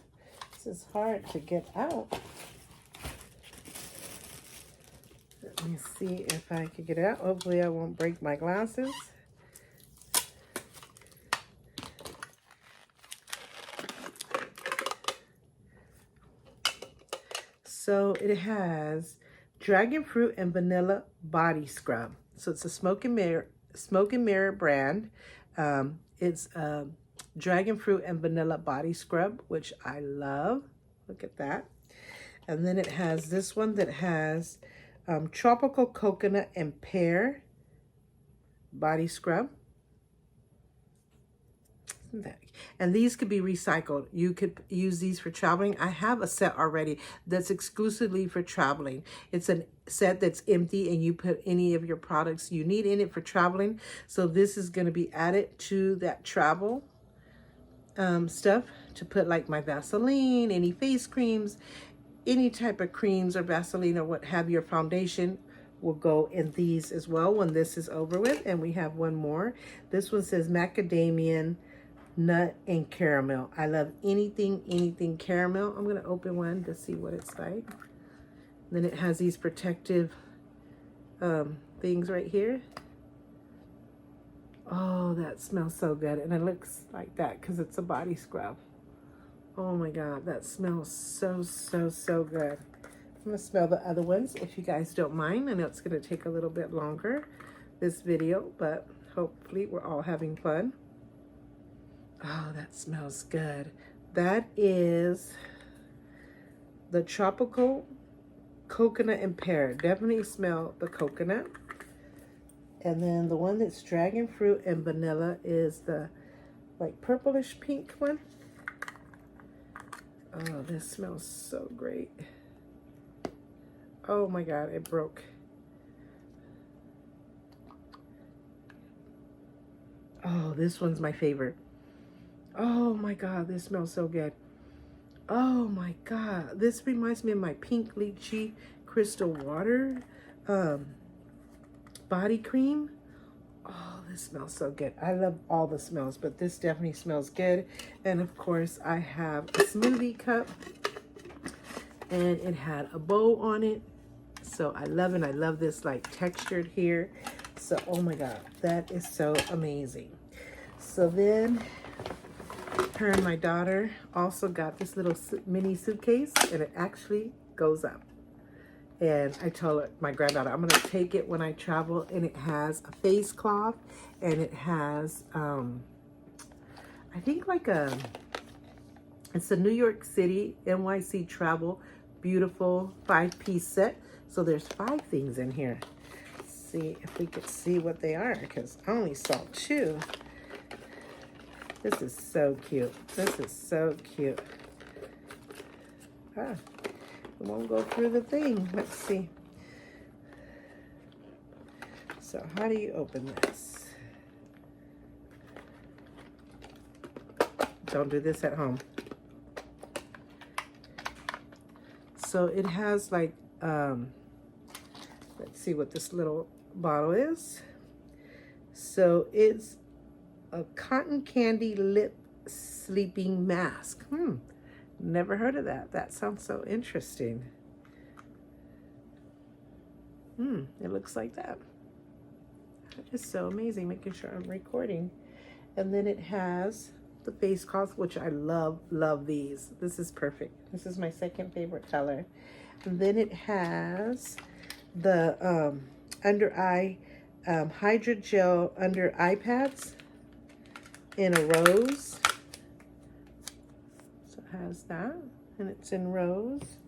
this is hard to get out. Let me see if I can get it out. Hopefully I won't break my glasses. So it has dragon fruit and vanilla body scrub. So it's a smoke and mirror brand. It's a dragon fruit and vanilla body scrub, which I love. Look at that. And then it has this one that has tropical coconut and pear body scrub. And these could be recycled. You could use these for traveling. I have a set already that's exclusively for traveling. It's a set that's empty and you put any of your products you need in it for traveling. So this is going to be added to that travel stuff to put like my Vaseline, any face creams, any type of creams or Vaseline or what have your foundation will go in these as well when this is over with. And we have one more. This one says macadamia nut and caramel. I love anything caramel. I'm gonna open one to see what it's like. Then it has these protective things right here. Oh, that smells so good. And it looks like that because it's a body scrub. Oh my God, that smells so good. I'm gonna smell the other ones if you guys don't mind. I know it's gonna take a little bit longer, this video, but hopefully we're all having fun. Oh, that smells good. That is the tropical coconut and pear. Definitely smell the coconut. And then the one that's dragon fruit and vanilla is the like purplish pink one. Oh, this smells so great. Oh my God, it broke. Oh, this one's my favorite. Oh my God, this smells so good. Oh my God, this reminds me of my pink lychee crystal water body cream. Oh, this smells so good. I love all the smells, but this definitely smells good. And of course, I have a smoothie cup and it had a bow on it. So I love it. I love this like textured here. So, oh my God, that is so amazing. So then her and my daughter also got this little mini suitcase, and it actually goes up. And I told her, my granddaughter, I'm going to take it when I travel, and it has a face cloth, and it has, I think like it's a New York City NYC travel beautiful 5-piece set. So there's 5 things in here. Let's see if we could see what they are, because I only saw 2. This is so cute. This is so cute. Ah, it won't go through the thing. Let's see. So how do you open this? Don't do this at home. So it has like, let's see what this little bottle is. So it's a cotton candy lip sleeping mask. Never heard of that. That sounds so interesting. It looks like that. That is so amazing. Making sure I'm recording. And then it has the face cloth, which I love these. This is perfect. This is my second favorite color. And then it has the under eye hydrogel under eye pads in a rose. So it has that, and it's in rose.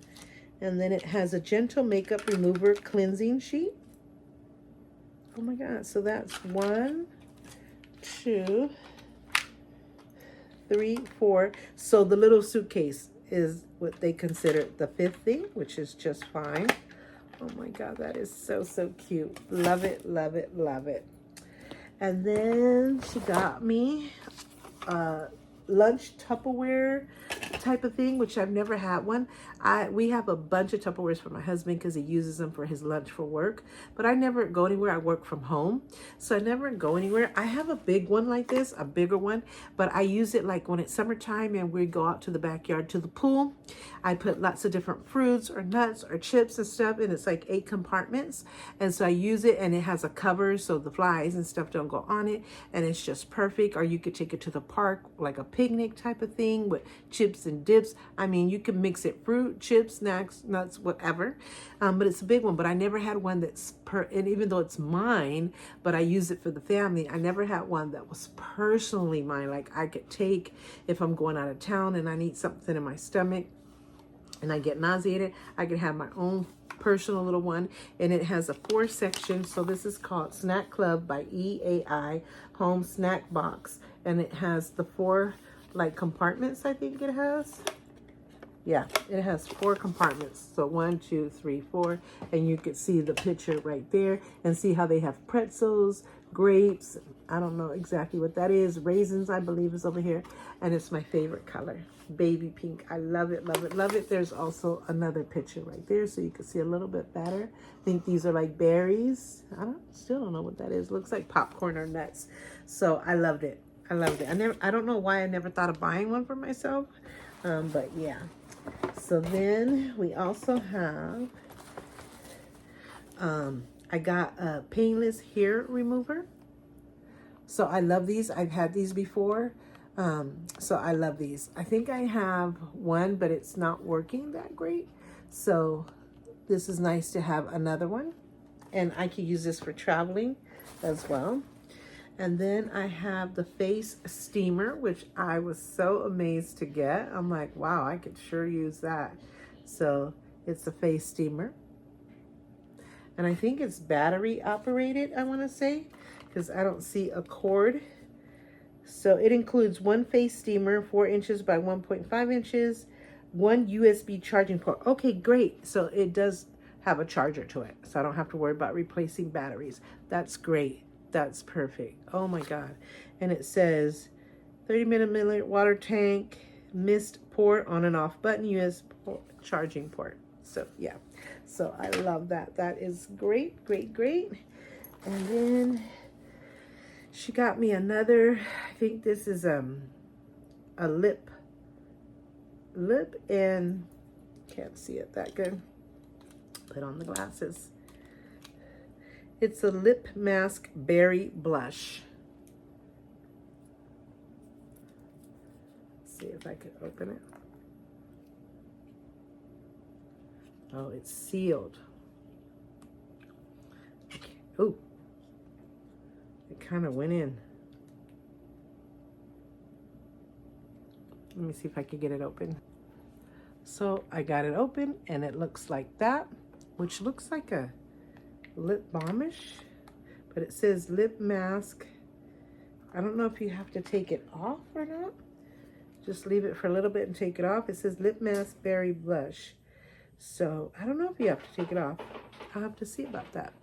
And then it has a gentle makeup remover cleansing sheet. Oh my God. So that's 1, 2, 3, 4. So the little suitcase is what they consider the 5th thing, which is just fine. Oh my God, that is so, so cute. Love it, love it, love it. And then she got me lunch Tupperware type of thing, which I've never had one. We have a bunch of Tupperwares for my husband because he uses them for his lunch for work, but I never go anywhere. I work from home, so I never go anywhere. I have a big one like this, a bigger one, but I use it like when it's summertime and we go out to the backyard to the pool. I put lots of different fruits or nuts or chips and stuff, and it's like 8 compartments, and so I use it, and it has a cover so the flies and stuff don't go on it, and it's just perfect. Or you could take it to the park like a picnic type of thing with chips and dips. I mean, you can mix it, fruit, chips, snacks, nuts, whatever. But it's a big one. But I never had one that's and even though it's mine, but I use it for the family. I never had one that was personally mine. Like I could take if I'm going out of town and I need something in my stomach and I get nauseated, I can have my own personal little one. And it has a 4 section. So this is called Snack Club by EAI Home Snack Box. And it has the 4 like compartments, I think it has. Yeah, it has 4 compartments. So 1, 2, 3, 4. And you can see the picture right there and see how they have pretzels, grapes. I don't know exactly what that is. Raisins, I believe, is over here. And it's my favorite color, baby pink. I love it, love it, love it. There's also another picture right there so you can see a little bit better. I think these are like berries. Still don't know what that is. Looks like popcorn or nuts. So I loved it. I loved it. I don't know why I never thought of buying one for myself. But yeah. So then we also have, I got a painless hair remover. So I love these. I've had these before. So I love these. I think I have one, but it's not working that great. So this is nice to have another one. And I can use this for traveling as well. And then I have the face steamer, which I was so amazed to get. I'm like, wow, I could sure use that. So it's a face steamer. And I think it's battery operated, I want to say, because I don't see a cord. So it includes 1 face steamer, 4 inches by 1.5 inches, 1 USB charging port. Okay, great. So it does have a charger to it. So I don't have to worry about replacing batteries. That's great. That's perfect. Oh my God. And it says 30-minute water tank, mist port, on and off button, USB charging port. So yeah. So I love that. That is great, great, great. And then she got me another, I think this is a lip and can't see it that good. Put on the glasses. It's a lip mask berry blush. Let's see if I can open it. Oh, it's sealed. Okay. Oh, it kind of went in. Let me see if I can get it open. So I got it open and it looks like that, which looks like a lip balmish, but it says lip mask. I don't know if you have to take it off or not. Just leave it for a little bit and take it off. It says lip mask berry blush. So I don't know if you have to take it off. I'll have to see about that.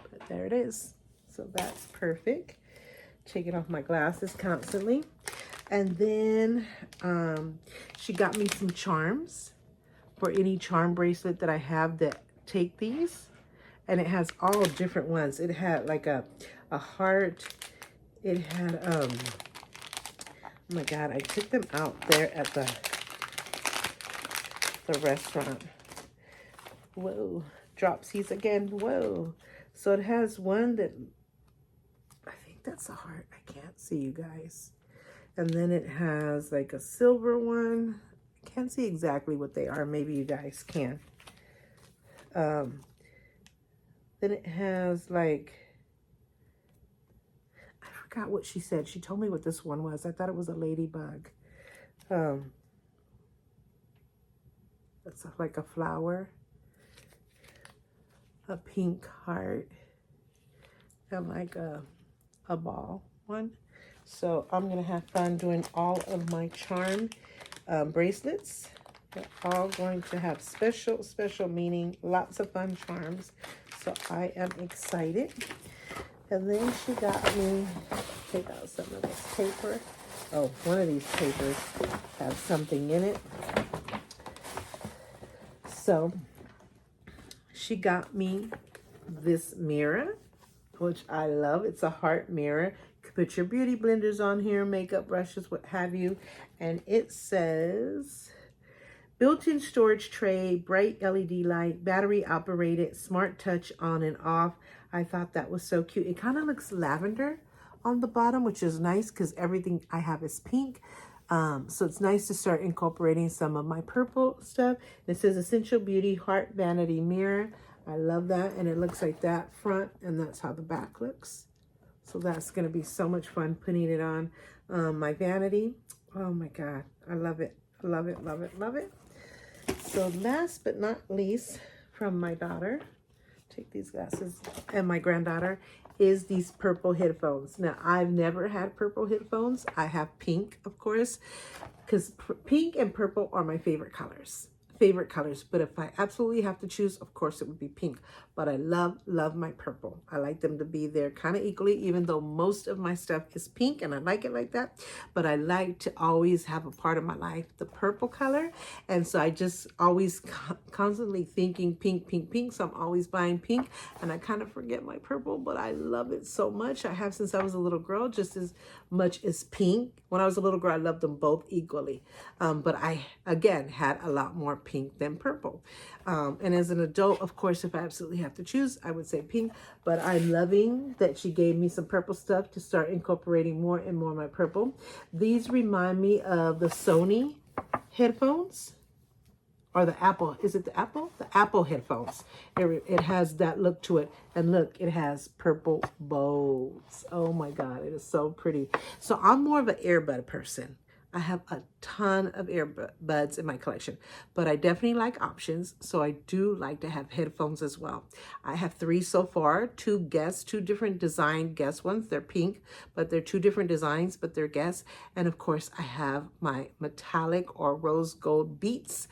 But there it is. So that's perfect. Taking off my glasses constantly. And then she got me some charms for any charm bracelet that I have that take these. And it has all different ones. It had like a heart. It had, oh my God, I took them out there at the restaurant. Whoa, dropsies again, whoa. So it has one that, I think that's a heart. I can't see you guys. And then it has like a silver one. I can't see exactly what they are. Maybe you guys can. Then it has like, I forgot what she said. She told me what this one was. I thought it was a ladybug. It's like a flower, a pink heart, and like a ball one. So I'm going to have fun doing all of my charm bracelets. They're all going to have special, special meaning, lots of fun charms. So I am excited. And then she got me, take out some of this paper. Oh, one of these papers has something in it. So she got me this mirror, which I love. It's a heart mirror. You can put your beauty blenders on here, makeup brushes, what have you. And it says, built-in storage tray, bright LED light, battery operated, smart touch on and off. I thought that was so cute. It kind of looks lavender on the bottom, which is nice because everything I have is pink. So it's nice to start incorporating some of my purple stuff. It says Essential Beauty Heart Vanity Mirror. I love that. And it looks like that front, and that's how the back looks. So that's going to be so much fun putting it on my vanity. Oh my God. I love it. Love it, love it, love it. So last but not least, from my daughter, take these glasses, and my granddaughter, is these purple headphones. Now, I've never had purple headphones. I have pink, of course, because pink and purple are my favorite colors. But if I absolutely have to choose, of course it would be pink. But I love my purple. I like them to be there kind of equally, even though most of my stuff is pink and I like it like that. But I like to always have a part of my life the purple color. And so I just always constantly thinking pink, pink, pink. So I'm always buying pink, and I kind of forget my purple, but I love it so much. I have since I was a little girl, just as much as pink. When I was a little girl, I loved them both equally. But I, again, had a lot more pink than purple. And as an adult, of course, if I absolutely have to choose, I would say pink. But I'm loving that she gave me some purple stuff to start incorporating more and more of my purple. These remind me of the Sony headphones. Or the Apple, is it the Apple? The Apple headphones. It has that look to it. And look, it has purple bows. Oh my God, it is so pretty. So I'm more of an earbud person. I have a ton of earbuds in my collection, but I definitely like options. So I do like to have headphones as well. I have 3 so far, 2 different design Guess ones. They're pink, but they're 2 different designs, but they're Guess. And of course I have my metallic or rose gold Beats,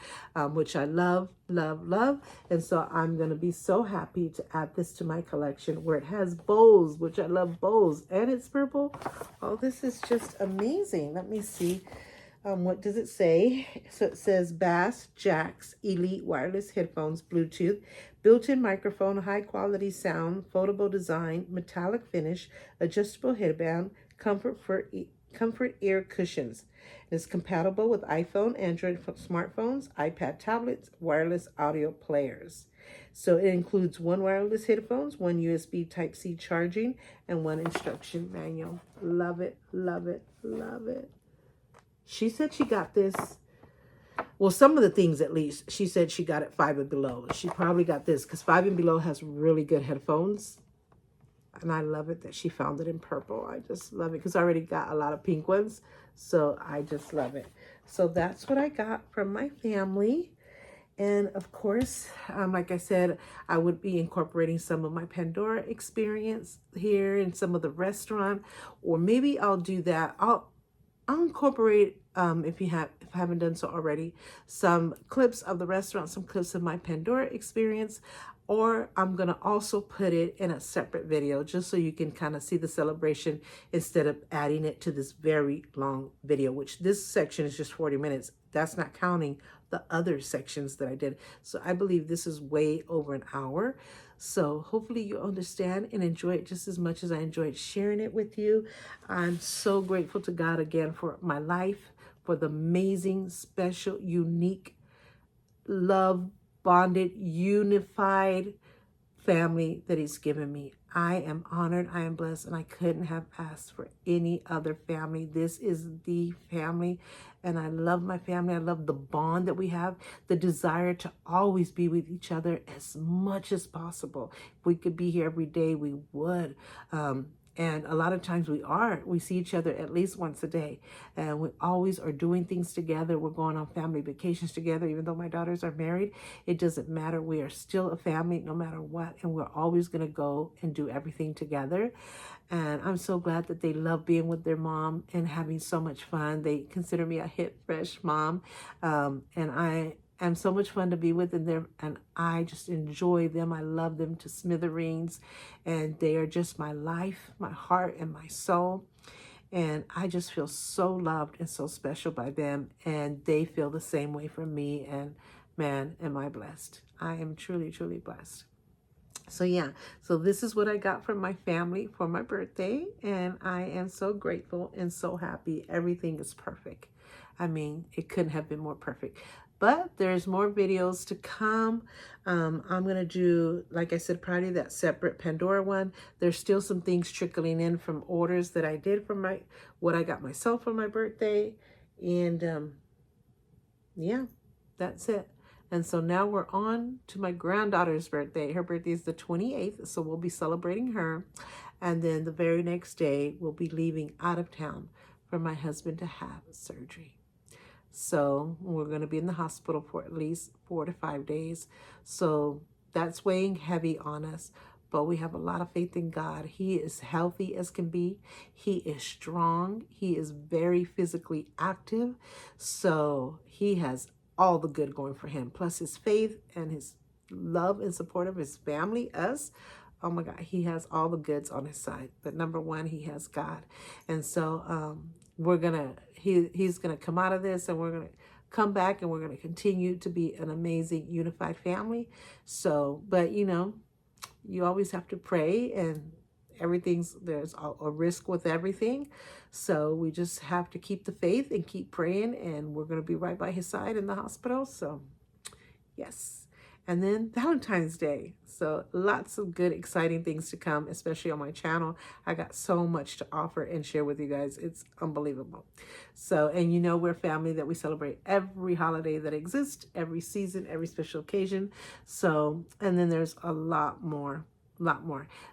which I love, love, love. And so I'm going to be so happy to add this to my collection where it has bows, which I love bows, and it's purple. Oh, this is just amazing. Let me see. What does it say? So it says Bass Jack's Elite Wireless Headphones, Bluetooth, built-in microphone, high quality sound, foldable design, metallic finish, adjustable headband, comfort ear cushions. It's compatible with iPhone, Android smartphones, iPad tablets, wireless audio players. So it includes 1 wireless headphones, 1 USB Type-C charging, and 1 instruction manual. Love it, love it, love it. She said she got this, well, some of the things at least, she said she got it 5 and Below. She probably got this because 5 and Below has really good headphones. And I love it that she found it in purple. I just love it because I already got a lot of pink ones. So I just love it. So that's what I got from my family. And of course, like I said, I would be incorporating some of my Pandora experience here in some of the restaurant, or maybe I'll do that. I'll incorporate, if I haven't done so already, some clips of the restaurant, some clips of my Pandora experience, or I'm going to also put it in a separate video just so you can kind of see the celebration instead of adding it to this very long video, which this section is just 40 minutes. That's not counting the other sections that I did. So I believe this is way over an hour. So hopefully you understand and enjoy it just as much as I enjoyed sharing it with you. I'm so grateful to God again for my life, for the amazing, special, unique, love, bonded, unified family that He's given me. I am honored, I am blessed, and I couldn't have asked for any other family. This is the family, and I love my family. I love the bond that we have, the desire to always be with each other as much as possible. If we could be here every day, we would. And a lot of times we see each other at least once a day. And we always are doing things together. We're going on family vacations together. Even though my daughters are married, it doesn't matter. We are still a family no matter what. And we're always going to go and do everything together. And I'm so glad that they love being with their mom and having so much fun. They consider me a hip, fresh mom. And I am so much fun to be with and I just enjoy them. I love them to smithereens, and they are just my life, my heart, and my soul. And I just feel so loved and so special by them, and they feel the same way for me. And man, am I blessed. I am truly, truly blessed. So yeah, so this is what I got from my family for my birthday, and I am so grateful and so happy. Everything is perfect. I mean, it couldn't have been more perfect. But there's more videos to come. I'm going to do, like I said, probably that separate Pandora one. There's still some things trickling in from orders that I did for what I got myself for my birthday. And yeah, that's it. And so now we're on to my granddaughter's birthday. Her birthday is the 28th, so we'll be celebrating her. And then the very next day, we'll be leaving out of town for my husband to have surgery. So we're going to be in the hospital for at least 4 to 5 days. So that's weighing heavy on us. But we have a lot of faith in God. He is healthy as can be. He is strong. He is very physically active. So he has all the good going for him. Plus his faith and his love and support of his family, us. Oh my God, he has all the goods on his side. But number one, he has God. And so he's gonna come out of this, and we're gonna come back, and we're gonna continue to be an amazing unified family. So, but you always have to pray, and there's a risk with everything. So we just have to keep the faith and keep praying, and we're going to be right by his side in the hospital. So yes. And then Valentine's Day. So lots of good, exciting things to come, especially on my channel. I got so much to offer and share with you guys. It's unbelievable. So, and we're a family that we celebrate every holiday that exists, every season, every special occasion. So, and then there's a lot more.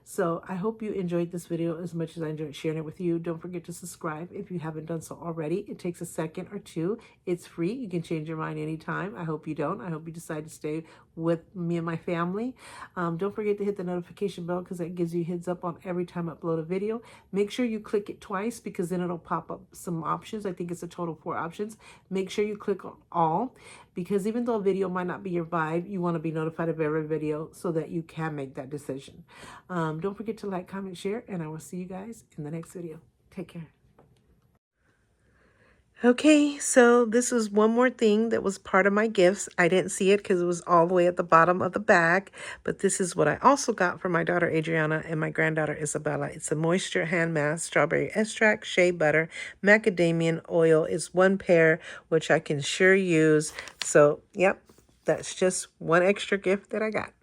So I hope you enjoyed this video as much as I enjoyed sharing it with you. Don't forget to subscribe if you haven't done so already. It takes a second or two. It's free. You can change your mind anytime. I hope you don't. I hope you decide to stay with me and my family. Don't forget to hit the notification bell, because that gives you a heads up on every time I upload a video. Make sure you click it twice, because then it'll pop up some options. I think it's a total 4 options. Make sure you click on all, because even though a video might not be your vibe, you want to be notified of every video so that you can make that decision. Don't forget to like, comment, share, and I will see you guys in the next video. Take care. Okay, so this is one more thing that was part of my gifts. I didn't see it because it was all the way at the bottom of the bag, but this is what I also got for my daughter Adriana and my granddaughter Isabella. It's a moisture hand mask, strawberry extract, shea butter, macadamia oil. It's 1 pair, which I can sure use. So, yep, that's just one extra gift that I got.